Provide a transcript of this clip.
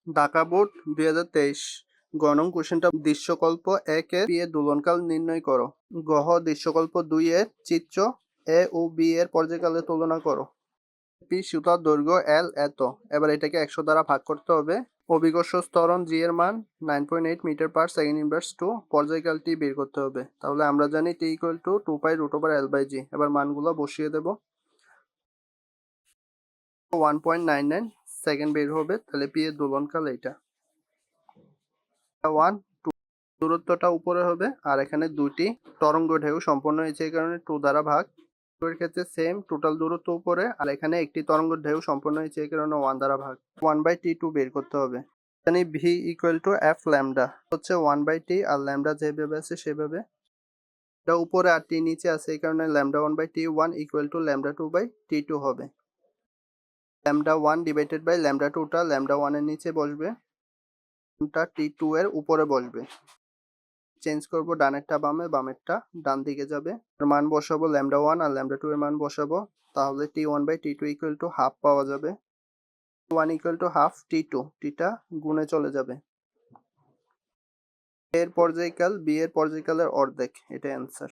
Dhaka board 2023 গণং কোশ্চেনটা দৃশ্যকল্প 1 এর P এর দোলনকাল নির্ণয় করো। গহ দৃশ্যকল্প 2 এর চিত্র এ ও বি এর পর্যায়কালের তুলনা করো। পি সুতার দৈর্ঘ্য এল এত। এবার এটাকে 100 দ্বারা ভাগ করতে হবে। অভিকর্ষ ত্বরণ জি এর মান 9.8 metre per second inverse two পর্যায়কালটি বের করতে হবে। তাহলে আমরা জানি T equal to 2 pi root over L by g. এবার মানগুলো বসিয়ে দেব। 1.99 সেকেন্ড বের হবে। তাহলে পি এর দোলনকাল এটা 1 2 দূরত্বটা উপরে হবে আর এখানে দুইটি তরঙ্গ ঢেউ সম্পন্ন হয়েছে এই কারণে 2 দ্বারা ভাগ। এর ক্ষেত্রে সেম টোটাল দূরত্ব উপরে আর এখানে একটি তরঙ্গ ঢেউ সম্পন্ন হয়েছে এই কারণে 1 দ্বারা ভাগ। 1/t2 বের করতে হবে। জানি v equal to f lambda হচ্ছে 1/t আর ল্যামডা যেভাবে আছে সেভাবে। এটা উপরে আর টি নিচে আছে এই কারণে lambda 1/t1 equal to lambda 2/t2 হবে। ল্যামডা 1 ডিভাইডেড বাই ল্যামডা 2টা ল্যামডা 1 এর নিচে বসবে, টা t2 এর উপরে বসবে। চেঞ্জ করব, ডানেরটা বামে বামেরটা ডান দিকে যাবে। মান বসাবো ল্যামডা 1 আর ল্যামডা 2 এর মান বসাবো। তাহলে t1/t2 ইকুয়াল টু হাফ পাওয়া যাবে। 1 ইকুয়াল টু হাফ t2, টিটা গুণে চলে যাবে। এর পর্যায়কাল বি এর পর্যায়কালের অর্ধেক, এটা অ্যান্সার।